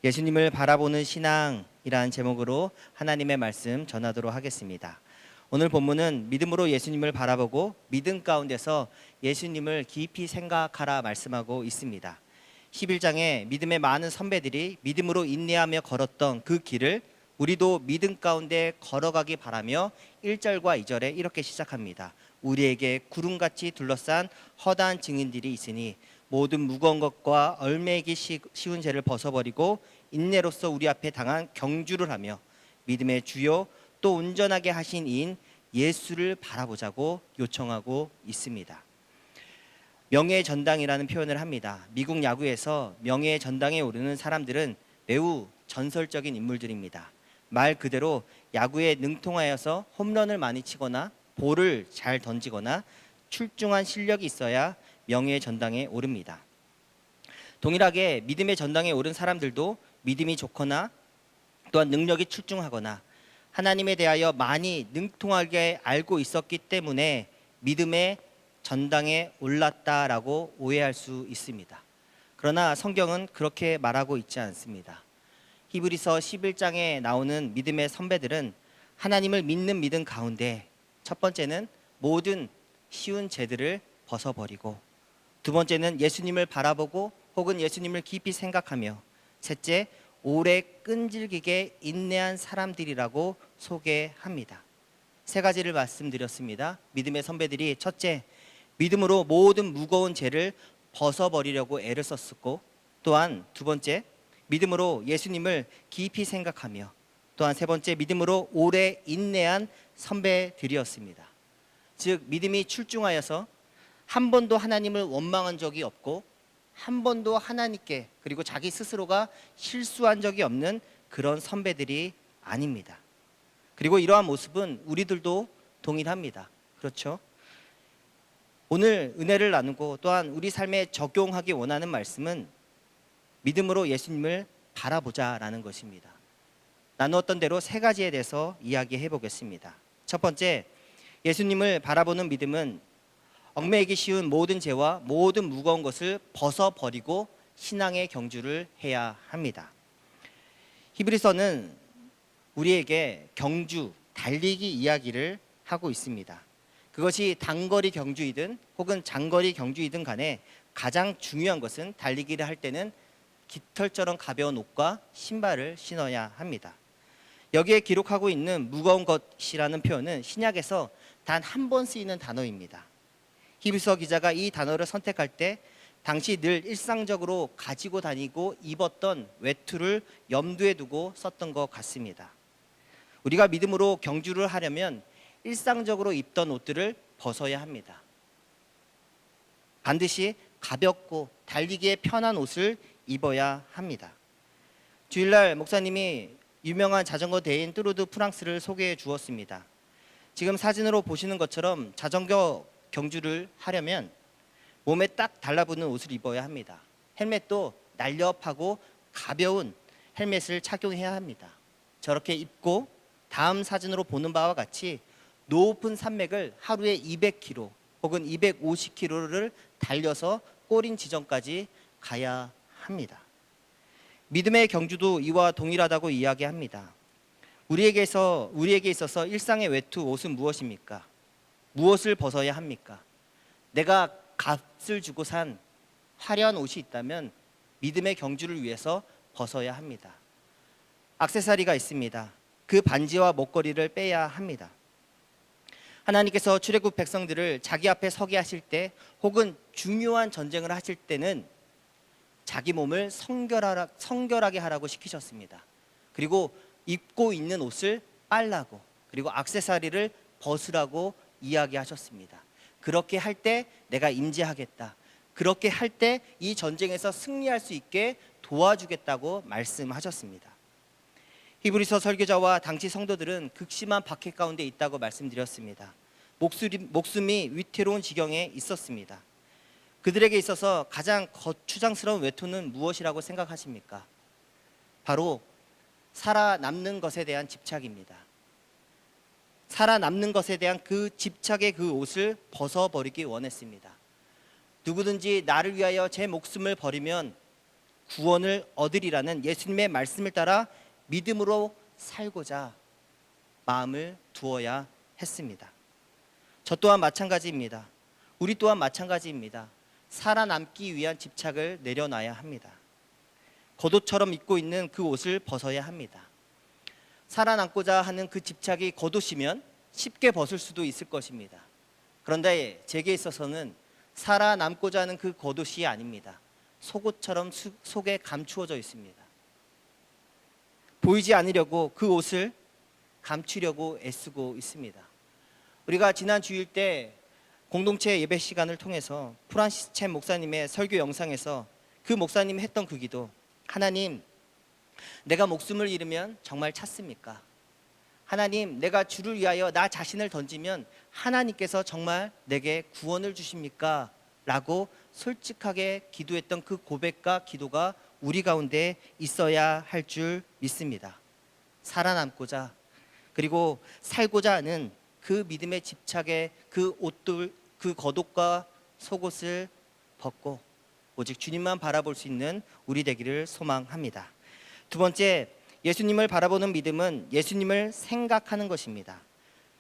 예수님을 바라보는 신앙이라는 제목으로 하나님의 말씀 전하도록 하겠습니다. 오늘 본문은 믿음으로 예수님을 바라보고 믿음 가운데서 예수님을 깊이 생각하라 말씀하고 있습니다. 11장에 믿음의 많은 선배들이 믿음으로 인내하며 걸었던 그 길을 우리도 믿음 가운데 걸어가기 바라며 1절과 2절에 이렇게 시작합니다. 우리에게 구름같이 둘러싼 허다한 증인들이 있으니 모든 무거운 것과 얽매이기 쉬운 죄를 벗어버리고 인내로서 우리 앞에 당한 경주를 하며 믿음의 주요 또 온전하게 하신 이인 예수를 바라보자고 요청하고 있습니다. 명예의 전당이라는 표현을 합니다. 미국 야구에서 명예의 전당에 오르는 사람들은 매우 전설적인 인물들입니다. 말 그대로 야구에 능통하여서 홈런을 많이 치거나 볼을 잘 던지거나 출중한 실력이 있어야 명예의 전당에 오릅니다. 동일하게 믿음의 전당에 오른 사람들도 믿음이 좋거나 또한 능력이 출중하거나 하나님에 대하여 많이 능통하게 알고 있었기 때문에 믿음의 전당에 올랐다라고 오해할 수 있습니다. 그러나 성경은 그렇게 말하고 있지 않습니다. 히브리서 11장에 나오는 믿음의 선배들은 하나님을 믿는 믿음 가운데 첫 번째는 모든 쉬운 죄들을 벗어버리고, 두 번째는 예수님을 바라보고 혹은 예수님을 깊이 생각하며, 셋째 오래 끈질기게 인내한 사람들이라고 소개합니다. 세 가지를 말씀드렸습니다. 믿음의 선배들이 첫째, 믿음으로 모든 무거운 죄를 벗어버리려고 애를 썼고, 또한 두 번째, 믿음으로 예수님을 깊이 생각하며, 또한 세 번째, 믿음으로 오래 인내한 선배들이었습니다. 즉 믿음이 출중하여서 한 번도 하나님을 원망한 적이 없고 한 번도 하나님께 그리고 자기 스스로가 실수한 적이 없는 그런 선배들이 아닙니다. 그리고 이러한 모습은 우리들도 동일합니다. 그렇죠? 오늘 은혜를 나누고 또한 우리 삶에 적용하기 원하는 말씀은 믿음으로 예수님을 바라보자라는 것입니다. 나누었던 대로 세 가지에 대해서 이야기해 보겠습니다. 첫 번째, 예수님을 바라보는 믿음은 얽매이기 쉬운 모든 죄와 모든 무거운 것을 벗어버리고 신앙의 경주를 해야 합니다. 히브리서는 우리에게 경주, 달리기 이야기를 하고 있습니다. 그것이 단거리 경주이든 혹은 장거리 경주이든 간에 가장 중요한 것은 달리기를 할 때는 깃털처럼 가벼운 옷과 신발을 신어야 합니다. 여기에 기록하고 있는 무거운 것이라는 표현은 신약에서 단 한 번 쓰이는 단어입니다. 히브리서 기자가 이 단어를 선택할 때 당시 늘 일상적으로 가지고 다니고 입었던 외투를 염두에 두고 썼던 것 같습니다. 우리가 믿음으로 경주를 하려면 일상적으로 입던 옷들을 벗어야 합니다. 반드시 가볍고 달리기에 편한 옷을 입어야 합니다. 주일날 목사님이 유명한 자전거 대회인 뚜르드 프랑스를 소개해 주었습니다. 지금 사진으로 보시는 것처럼 자전거 경주를 하려면 몸에 딱 달라붙는 옷을 입어야 합니다. 헬멧도 날렵하고 가벼운 헬멧을 착용해야 합니다. 저렇게 입고 다음 사진으로 보는 바와 같이 높은 산맥을 하루에 200km 혹은 250km를 달려서 꼬린 지점까지 가야 합니다. 믿음의 경주도 이와 동일하다고 이야기합니다. 우리에게 있어서 일상의 외투 옷은 무엇입니까? 무엇을 벗어야 합니까? 내가 값을 주고 산 화려한 옷이 있다면 믿음의 경주를 위해서 벗어야 합니다. 액세서리가 있습니다. 그 반지와 목걸이를 빼야 합니다. 하나님께서 출애굽 백성들을 자기 앞에 서게 하실 때 혹은 중요한 전쟁을 하실 때는 자기 몸을 성결하게 하라고 시키셨습니다. 그리고 입고 있는 옷을 빨라고, 그리고 액세서리를 벗으라고 이야기하셨습니다. 그렇게 할 때 내가 임재하겠다. 그렇게 할 때 이 전쟁에서 승리할 수 있게 도와주겠다고 말씀하셨습니다. 히브리서 설교자와 당시 성도들은 극심한 박해 가운데 있다고 말씀드렸습니다. 목숨이 위태로운 지경에 있었습니다. 그들에게 있어서 가장 거추장스러운 외투는 무엇이라고 생각하십니까? 바로 살아남는 것에 대한 집착입니다. 살아남는 것에 대한 그 집착의 그 옷을 벗어버리기 원했습니다. 누구든지 나를 위하여 제 목숨을 버리면 구원을 얻으리라는 예수님의 말씀을 따라 믿음으로 살고자 마음을 두어야 했습니다. 저 또한 마찬가지입니다. 우리 또한 마찬가지입니다. 살아남기 위한 집착을 내려놔야 합니다. 겉옷처럼 입고 있는 그 옷을 벗어야 합니다. 살아남고자 하는 그 집착이 겉옷이면 쉽게 벗을 수도 있을 것입니다. 그런데 제게 있어서는 살아남고자 하는 그 겉옷이 아닙니다. 속옷처럼 속에 감추어져 있습니다. 보이지 않으려고 그 옷을 감추려고 애쓰고 있습니다. 우리가 지난 주일 때 공동체 예배 시간을 통해서 프란시스 첸 목사님의 설교 영상에서 그 목사님이 했던 그 기도, 하나님, 내가 목숨을 잃으면 정말 찾습니까? 하나님, 내가 주를 위하여 나 자신을 던지면 하나님께서 정말 내게 구원을 주십니까? 라고 솔직하게 기도했던 그 고백과 기도가 우리 가운데 있어야 할 줄 믿습니다. 살아남고자 그리고 살고자 하는 그 믿음의 집착에 그 옷들, 그 겉옷과 속옷을 벗고 오직 주님만 바라볼 수 있는 우리 되기를 소망합니다. 두 번째, 예수님을 바라보는 믿음은 예수님을 생각하는 것입니다.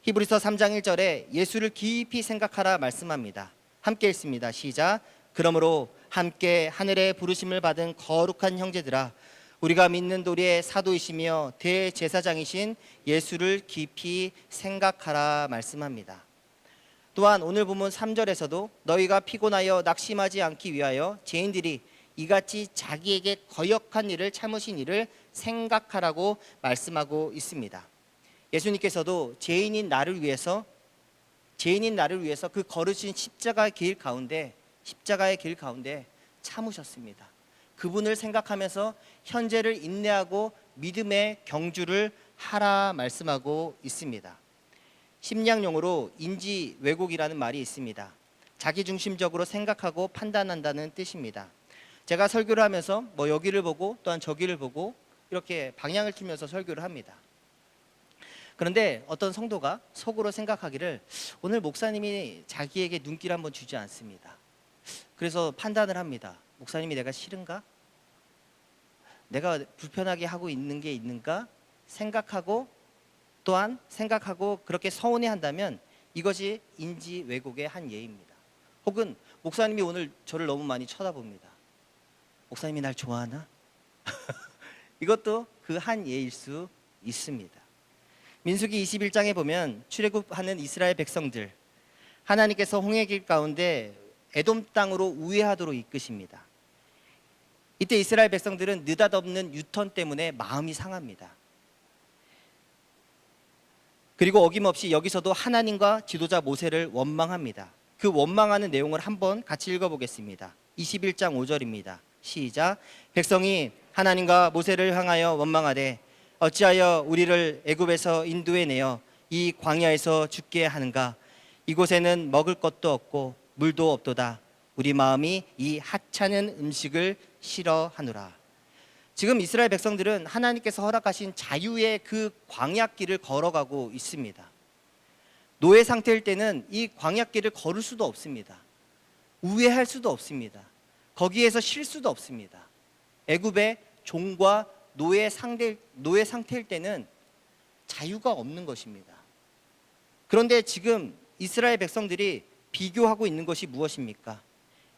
히브리서 3장 1절에 예수를 깊이 생각하라 말씀합니다. 함께 읽습니다. 시작. 그러므로 함께 하늘의 부르심을 받은 거룩한 형제들아, 우리가 믿는 도리의 사도이시며 대제사장이신 예수를 깊이 생각하라 말씀합니다. 또한 오늘 본문 3절에서도 너희가 피곤하여 낙심하지 않기 위하여 죄인들이 이같이 자기에게 거역한 일을 참으신 일을 생각하라고 말씀하고 있습니다. 예수님께서도 죄인인 나를 위해서 그 걸으신 십자가의 길 가운데 참으셨습니다. 그분을 생각하면서 현재를 인내하고 믿음의 경주를 하라 말씀하고 있습니다. 심리학용어로 인지 왜곡이라는 말이 있습니다. 자기중심적으로 생각하고 판단한다는 뜻입니다. 제가 설교를 하면서 여기를 보고 또한 저기를 보고 이렇게 방향을 틀면서 설교를 합니다. 그런데 어떤 성도가 속으로 생각하기를 오늘 목사님이 자기에게 눈길 한번 주지 않습니다. 그래서 판단을 합니다. 목사님이 내가 싫은가? 내가 불편하게 하고 있는 게 있는가? 생각하고 그렇게 서운해한다면 이것이 인지 왜곡의 한 예입니다. 혹은 목사님이 오늘 저를 너무 많이 쳐다봅니다. 목사님이 날 좋아하나? 이것도 그 한 예일 수 있습니다. 민수기 21장에 보면 출애굽하는 이스라엘 백성들, 하나님께서 홍해 길 가운데 에돔 땅으로 우회하도록 이끄십니다. 이때 이스라엘 백성들은 느닷없는 유턴 때문에 마음이 상합니다. 그리고 어김없이 여기서도 하나님과 지도자 모세를 원망합니다. 그 원망하는 내용을 한번 같이 읽어보겠습니다. 21장 5절입니다. 시작. 백성이 하나님과 모세를 향하여 원망하되 어찌하여 우리를 애굽에서 인도해내어 이 광야에서 죽게 하는가? 이곳에는 먹을 것도 없고 물도 없도다. 우리 마음이 이 하찮은 음식을 싫어하노라. 지금 이스라엘 백성들은 하나님께서 허락하신 자유의 그 광야길을 걸어가고 있습니다. 노예 상태일 때는 이 광야길을 걸을 수도 없습니다. 우회할 수도 없습니다. 거기에서 쉴 수도 없습니다. 애굽의 종과 노예 상태일 때는 자유가 없는 것입니다. 그런데 지금 이스라엘 백성들이 비교하고 있는 것이 무엇입니까?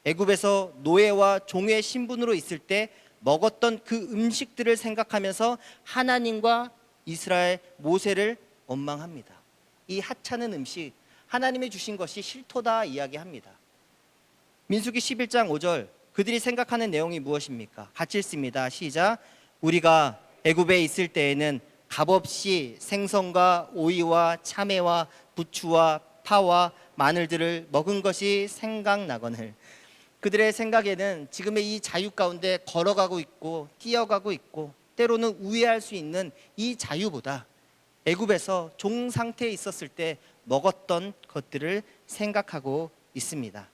애굽에서 노예와 종의 신분으로 있을 때 먹었던 그 음식들을 생각하면서 하나님과 이스라엘 모세를 원망합니다. 이 하찮은 음식, 하나님이 주신 것이 싫도다 이야기합니다. 민수기 11장 5절, 그들이 생각하는 내용이 무엇입니까? 같이 읽습니다. 시작. 우리가 애굽에 있을 때에는 값없이 생선과 오이와 참외와 부추와 파와 마늘들을 먹은 것이 생각나거늘. 그들의 생각에는 지금의 이 자유 가운데 걸어가고 있고 뛰어가고 있고 때로는 우회할 수 있는 이 자유보다 애굽에서 종 상태에 있었을 때 먹었던 것들을 생각하고 있습니다.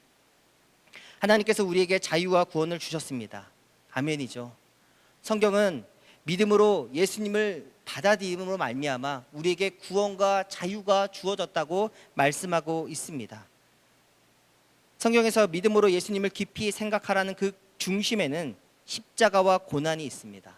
하나님께서 우리에게 자유와 구원을 주셨습니다. 아멘이죠. 성경은 믿음으로 예수님을 받아들임으로 말미암아 우리에게 구원과 자유가 주어졌다고 말씀하고 있습니다. 성경에서 믿음으로 예수님을 깊이 생각하라는 그 중심에는 십자가와 고난이 있습니다.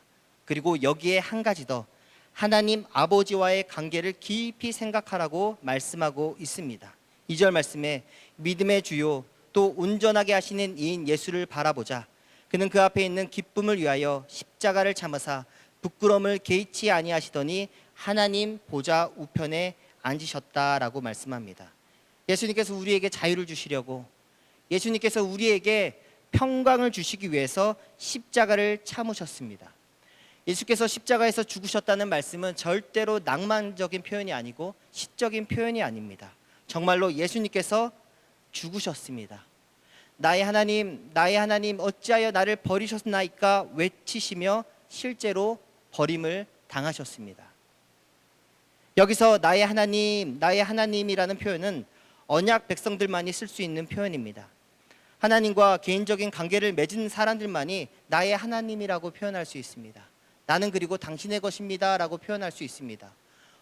그리고 여기에 한 가지 더, 하나님 아버지와의 관계를 깊이 생각하라고 말씀하고 있습니다. 2절 말씀에 믿음의 주요 또 온전하게 하시는 이인 예수를 바라보자. 그는 그 앞에 있는 기쁨을 위하여 십자가를 참으사 부끄러움을 개의치 아니하시더니 하나님 보좌 우편에 앉으셨다라고 말씀합니다. 예수님께서 우리에게 자유를 주시려고, 예수님께서 우리에게 평강을 주시기 위해서 십자가를 참으셨습니다. 예수께서 십자가에서 죽으셨다는 말씀은 절대로 낭만적인 표현이 아니고 시적인 표현이 아닙니다. 정말로 예수님께서 죽으셨습니다. 나의 하나님, 나의 하나님, 어찌하여 나를 버리셨나이까 외치시며 실제로 버림을 당하셨습니다. 여기서 나의 하나님, 나의 하나님이라는 표현은 언약 백성들만이 쓸 수 있는 표현입니다. 하나님과 개인적인 관계를 맺은 사람들만이 나의 하나님이라고 표현할 수 있습니다. 나는 그리고 당신의 것입니다 라고 표현할 수 있습니다.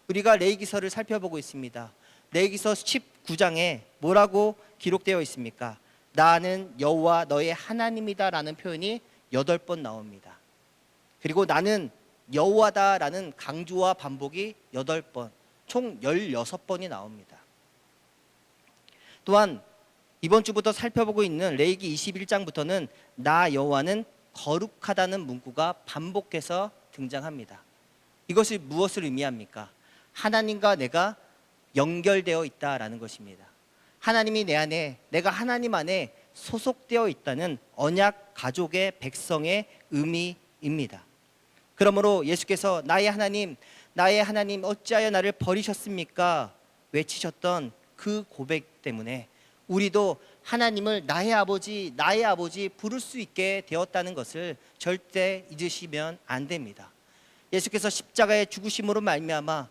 우리가 레위기서를 살펴보고 있습니다. 레위기서 19장에 뭐라고 기록되어 있습니까? 나는 여호와 너의 하나님이다 라는 표현이 8번 나옵니다. 그리고 나는 여호와다 라는 강조와 반복이 8번, 총 16번이 나옵니다. 또한 이번 주부터 살펴보고 있는 레위기 21장부터는 나 여호와는 거룩하다는 문구가 반복해서 등장합니다. 이것이 무엇을 의미합니까? 하나님과 내가 연결되어 있다라는 것입니다. 하나님이 내 안에, 내가 하나님 안에 소속되어 있다는 언약 가족의 백성의 의미입니다. 그러므로 예수께서 나의 하나님, 나의 하나님 어찌하여 나를 버리셨습니까? 외치셨던 그 고백 때문에 우리도 하나님을 나의 아버지, 나의 아버지 부를 수 있게 되었다는 것을 절대 잊으시면 안 됩니다. 예수께서 십자가의 죽으심으로 말미암아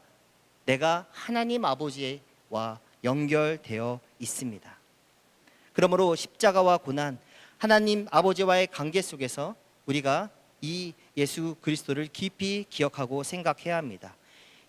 내가 하나님 아버지와 연결되어 있습니다. 그러므로 십자가와 고난, 하나님 아버지와의 관계 속에서 우리가 이 예수 그리스도를 깊이 기억하고 생각해야 합니다.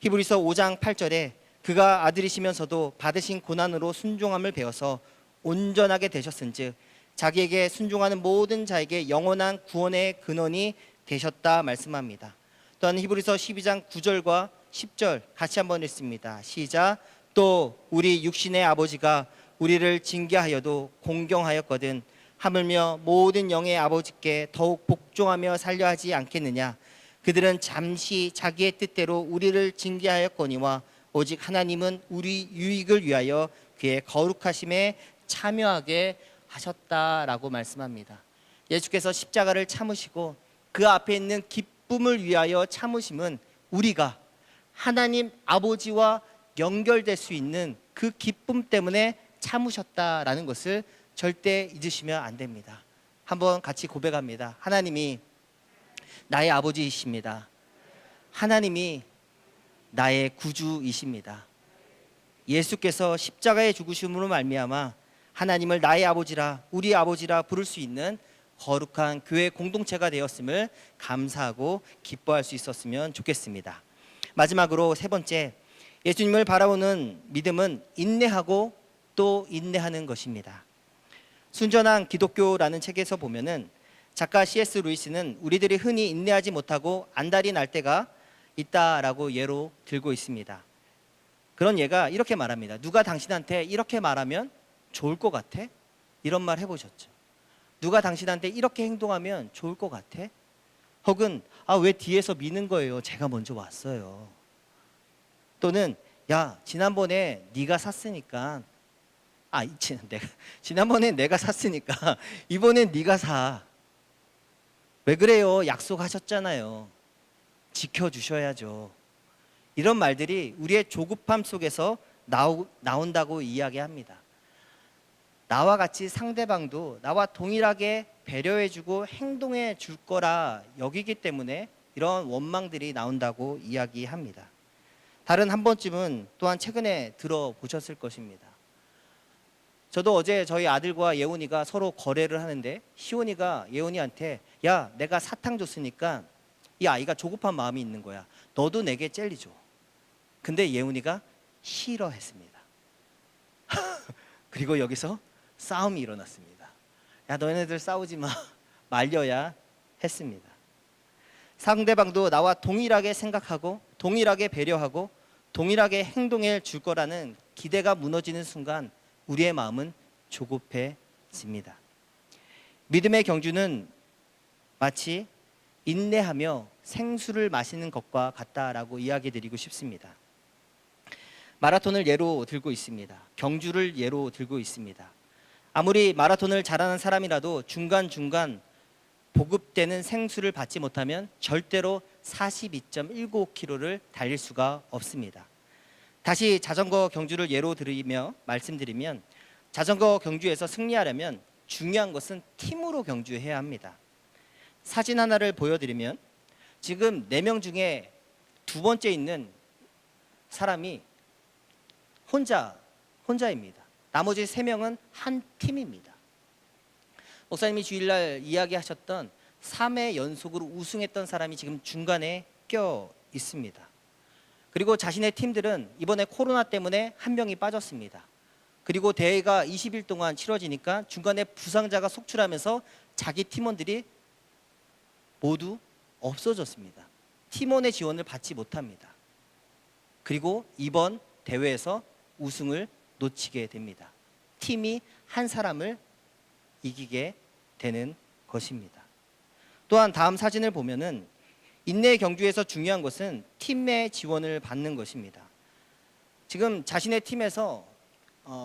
히브리서 5장 8절에 그가 아들이시면서도 받으신 고난으로 순종함을 배워서 온전하게 되셨은즉 자기에게 순종하는 모든 자에게 영원한 구원의 근원이 되셨다 말씀합니다. 또한 히브리서 12장 9절과 10절 같이 한번 읽습니다. 시작. 또 우리 육신의 아버지가 우리를 징계하여도 공경하였거든 하물며 모든 영의 아버지께 더욱 복종하며 살려 하지 않겠느냐. 그들은 잠시 자기의 뜻대로 우리를 징계하였거니와 오직 하나님은 우리 유익을 위하여 그의 거룩하심에 참여하게 하셨다라고 말씀합니다. 예수께서 십자가를 참으시고 그 앞에 있는 기쁨을 위하여 참으심은 우리가 하나님 아버지와 연결될 수 있는 그 기쁨 때문에 참으셨다라는 것을 절대 잊으시면 안 됩니다. 한번 같이 고백합니다. 하나님이 나의 아버지이십니다. 하나님이 나의 구주이십니다. 예수께서 십자가의 죽으심으로 말미암아 하나님을 나의 아버지라, 우리 아버지라 부를 수 있는 거룩한 교회 공동체가 되었음을 감사하고 기뻐할 수 있었으면 좋겠습니다. 마지막으로 세 번째, 예수님을 바라보는 믿음은 인내하고 또 인내하는 것입니다. 순전한 기독교라는 책에서 보면은 작가 C.S. 루이스는 우리들이 흔히 인내하지 못하고 안달이 날 때가 있다라고 예로 들고 있습니다. 그런 예가 이렇게 말합니다. 누가 당신한테 이렇게 말하면 좋을 것 같아? 이런 말 해보셨죠? 누가 당신한테 이렇게 행동하면 좋을 것 같아? 혹은 왜 뒤에서 미는 거예요? 제가 먼저 왔어요. 또는 야, 지난번에 네가 샀으니까 지난번에 내가 샀으니까 이번엔 네가 사. 왜 그래요? 약속하셨잖아요. 지켜주셔야죠. 이런 말들이 우리의 조급함 속에서 나온다고 이야기합니다. 나와 같이 상대방도 나와 동일하게 배려해주고 행동해 줄 거라 여기기 때문에 이런 원망들이 나온다고 이야기합니다. 다른 한 번쯤은 또한 최근에 들어보셨을 것입니다. 저도 어제 저희 아들과 예원이가 서로 거래를 하는데 시온이가 예원이한테 야, 내가 사탕 줬으니까 이 아이가 조급한 마음이 있는 거야. 너도 내게 젤리 줘. 근데 예원이가 싫어했습니다. 그리고 여기서 싸움이 일어났습니다. 야, 너네들 싸우지 마. 말려야 했습니다. 상대방도 나와 동일하게 생각하고 동일하게 배려하고 동일하게 행동해 줄 거라는 기대가 무너지는 순간 우리의 마음은 조급해집니다. 믿음의 경주는 마치 인내하며 생수를 마시는 것과 같다라고 이야기 드리고 싶습니다. 마라톤을 예로 들고 있습니다. 경주를 예로 들고 있습니다. 아무리 마라톤을 잘하는 사람이라도 중간중간 보급되는 생수를 받지 못하면 절대로 42.19km를 달릴 수가 없습니다. 다시 자전거 경주를 예로 들으며 말씀드리면 자전거 경주에서 승리하려면 중요한 것은 팀으로 경주해야 합니다. 사진 하나를 보여드리면 지금 4명 중에 두 번째 있는 사람이 혼자입니다. 나머지 3명은 한 팀입니다. 목사님이 주일날 이야기하셨던 3회 연속으로 우승했던 사람이 지금 중간에 껴 있습니다. 그리고 자신의 팀들은 이번에 코로나 때문에 한 명이 빠졌습니다. 그리고 대회가 20일 동안 치러지니까 중간에 부상자가 속출하면서 자기 팀원들이 모두 없어졌습니다. 팀원의 지원을 받지 못합니다. 그리고 이번 대회에서 우승을 놓치게 됩니다. 팀이 한 사람을 이기게 되는 것입니다. 또한 다음 사진을 보면은 인내 경주에서 중요한 것은 팀의 지원을 받는 것입니다. 지금 자신의 팀에서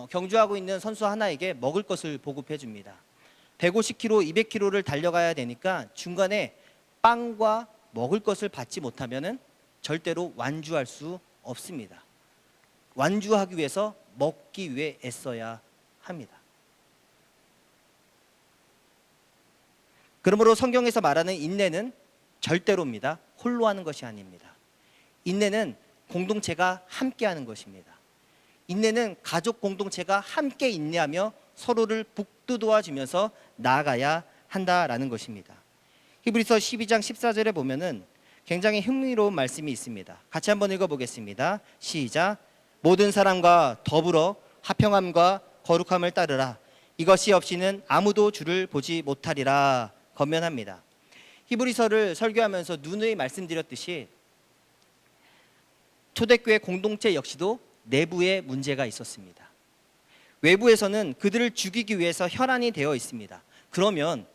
경주하고 있는 선수 하나에게 먹을 것을 보급해 줍니다. 150km, 200km를 달려가야 되니까 중간에 빵과 먹을 것을 받지 못하면은 절대로 완주할 수 없습니다. 완주하기 위해서 먹기 위해 애써야 합니다. 그러므로 성경에서 말하는 인내는 절대로입니다. 홀로 하는 것이 아닙니다. 인내는 공동체가 함께 하는 것입니다. 인내는 가족 공동체가 함께 인내하며 서로를 북돋아주면서 나아가야 한다라는 것입니다. 히브리서 12장 14절에 보면은 굉장히 흥미로운 말씀이 있습니다. 같이 한번 읽어보겠습니다. 시작. 모든 사람과 더불어 화평함과 거룩함을 따르라. 이것이 없이는 아무도 주를 보지 못하리라. 권면합니다. 히브리서를 설교하면서 누누이 말씀드렸듯이 초대교회 공동체 역시도 내부에 문제가 있었습니다. 외부에서는 그들을 죽이기 위해서 혈안이 되어 있습니다. 그러면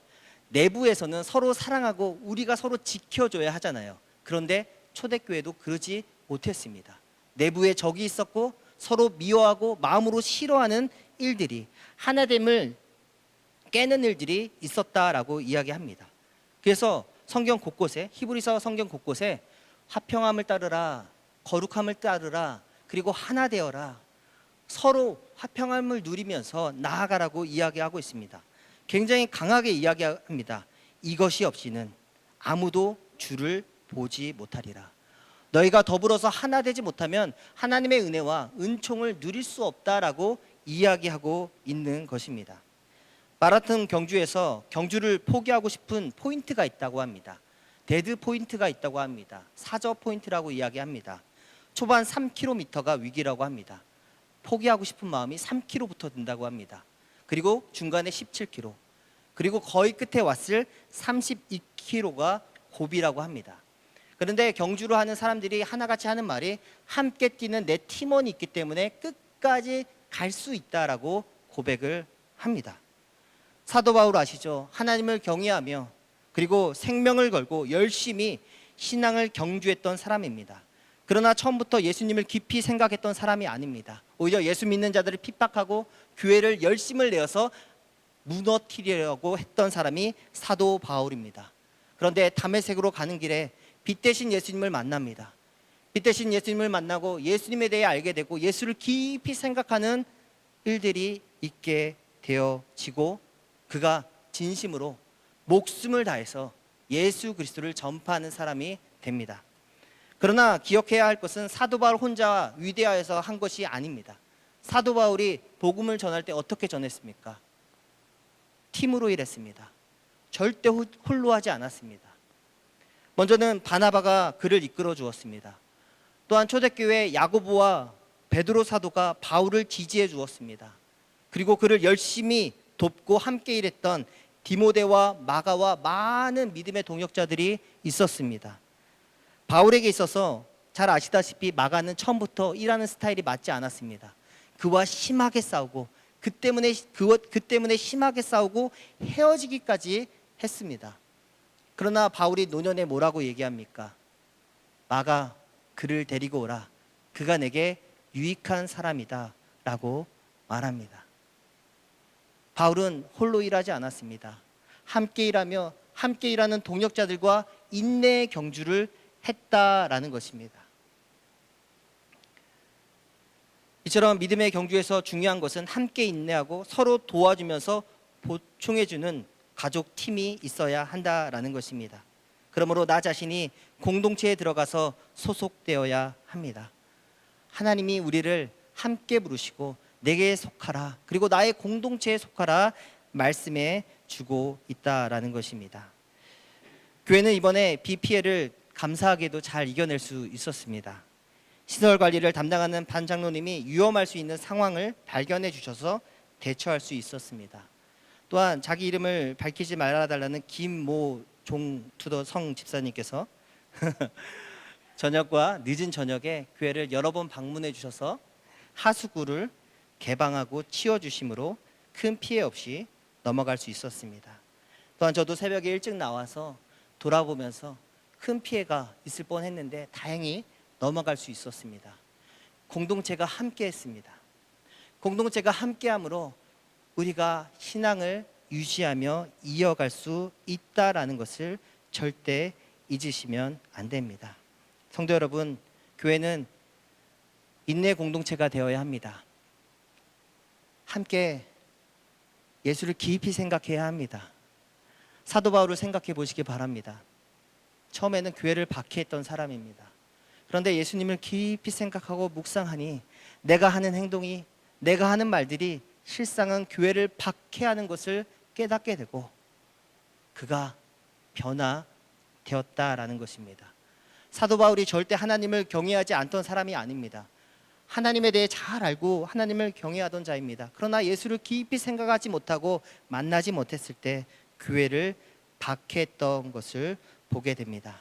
내부에서는 서로 사랑하고 우리가 서로 지켜줘야 하잖아요. 그런데 초대교회도 그러지 못했습니다. 내부에 적이 있었고 서로 미워하고 마음으로 싫어하는 일들이 하나됨을 깨는 일들이 있었다라고 이야기합니다. 그래서 성경 곳곳에 히브리서 성경 곳곳에 화평함을 따르라, 거룩함을 따르라, 그리고 하나 되어라, 서로 화평함을 누리면서 나아가라고 이야기하고 있습니다. 굉장히 강하게 이야기합니다. 이것이 없이는 아무도 주를 보지 못하리라. 너희가 더불어서 하나 되지 못하면 하나님의 은혜와 은총을 누릴 수 없다라고 이야기하고 있는 것입니다. 마라톤 경주에서 경주를 포기하고 싶은 포인트가 있다고 합니다. 데드 포인트가 있다고 합니다. 사저 포인트라고 이야기합니다. 초반 3km가 위기라고 합니다. 포기하고 싶은 마음이 3km부터 든다고 합니다. 그리고 중간에 17km, 그리고 거의 끝에 왔을 32km가 고비라고 합니다. 그런데 경주를 하는 사람들이 하나같이 하는 말이 함께 뛰는 내 팀원이 있기 때문에 끝까지 갈 수 있다라고 고백을 합니다. 사도 바울 아시죠? 하나님을 경외하며 그리고 생명을 걸고 열심히 신앙을 경주했던 사람입니다. 그러나 처음부터 예수님을 깊이 생각했던 사람이 아닙니다. 오히려 예수 믿는 자들을 핍박하고 교회를 열심을 내어서 무너뜨리려고 했던 사람이 사도 바울입니다. 그런데 다메섹으로 가는 길에 빛 대신 예수님을 만납니다. 빛 대신 예수님을 만나고 예수님에 대해 알게 되고 예수를 깊이 생각하는 일들이 있게 되어지고 그가 진심으로 목숨을 다해서 예수 그리스도를 전파하는 사람이 됩니다. 그러나 기억해야 할 것은 사도 바울 혼자 위대하여서 한 것이 아닙니다. 사도 바울이 복음을 전할 때 어떻게 전했습니까? 팀으로 일했습니다. 절대 홀로 하지 않았습니다. 먼저는 바나바가 그를 이끌어 주었습니다. 또한 초대교회 야고보와 베드로 사도가 바울을 지지해 주었습니다. 그리고 그를 열심히 돕고 함께 일했던 디모데와 마가와 많은 믿음의 동역자들이 있었습니다. 바울에게 있어서 잘 아시다시피 마가는 처음부터 일하는 스타일이 맞지 않았습니다. 그와 심하게 싸우고 그 때문에 심하게 싸우고 헤어지기까지 했습니다. 그러나 바울이 노년에 뭐라고 얘기합니까? 마가 그를 데리고 오라. 그가 내게 유익한 사람이다 라고 말합니다. 바울은 홀로 일하지 않았습니다. 함께 일하며 함께 일하는 동역자들과 인내의 경주를 했다라는 것입니다. 이처럼 믿음의 경주에서 중요한 것은 함께 인내하고 서로 도와주면서 보충해주는 가족 팀이 있어야 한다라는 것입니다. 그러므로 나 자신이 공동체에 들어가서 소속되어야 합니다. 하나님이 우리를 함께 부르시고 내게 속하라, 그리고 나의 공동체에 속하라 말씀해 주고 있다라는 것입니다. 교회는 이번에 비 피해를 감사하게도 잘 이겨낼 수 있었습니다. 시설 관리를 담당하는 반장로님이 위험할 수 있는 상황을 발견해 주셔서 대처할 수 있었습니다. 또한 자기 이름을 밝히지 말아달라는 김모 종투더성 집사님께서 저녁과 늦은 저녁에 교회를 여러 번 방문해 주셔서 하수구를 개방하고 치워주심으로 큰 피해 없이 넘어갈 수 있었습니다. 또한 저도 새벽에 일찍 나와서 돌아보면서 큰 피해가 있을 뻔했는데 다행히 넘어갈 수 있었습니다. 공동체가 함께했습니다. 공동체가 함께함으로 우리가 신앙을 유지하며 이어갈 수 있다라는 것을 절대 잊으시면 안 됩니다. 성도 여러분, 교회는 인내 공동체가 되어야 합니다. 함께 예수를 깊이 생각해야 합니다. 사도 바울을 생각해 보시기 바랍니다. 처음에는 교회를 박해했던 사람입니다. 그런데 예수님을 깊이 생각하고 묵상하니 내가 하는 행동이, 내가 하는 말들이 실상은 교회를 박해하는 것을 깨닫게 되고 그가 변화되었다라는 것입니다. 사도 바울이 절대 하나님을 경외하지 않던 사람이 아닙니다. 하나님에 대해 잘 알고 하나님을 경외하던 자입니다. 그러나 예수를 깊이 생각하지 못하고 만나지 못했을 때 교회를 박해했던 것을 보게 됩니다.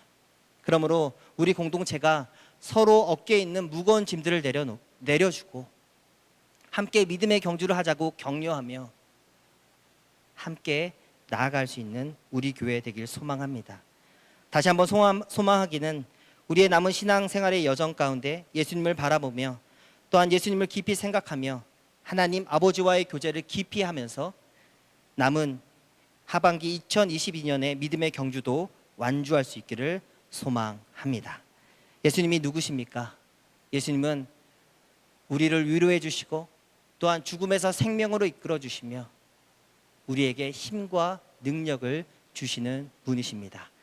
그러므로 우리 공동체가 서로 어깨에 있는 무거운 짐들을 내려주고 함께 믿음의 경주를 하자고 격려하며 함께 나아갈 수 있는 우리 교회 되길 소망합니다. 다시 한번 소망하기는 우리의 남은 신앙생활의 여정 가운데 예수님을 바라보며 또한 예수님을 깊이 생각하며 하나님 아버지와의 교제를 깊이 하면서 남은 하반기 2022년의 믿음의 경주도 완주할 수 있기를 소망합니다. 예수님이 누구십니까? 예수님은 우리를 위로해 주시고 또한 죽음에서 생명으로 이끌어 주시며 우리에게 힘과 능력을 주시는 분이십니다.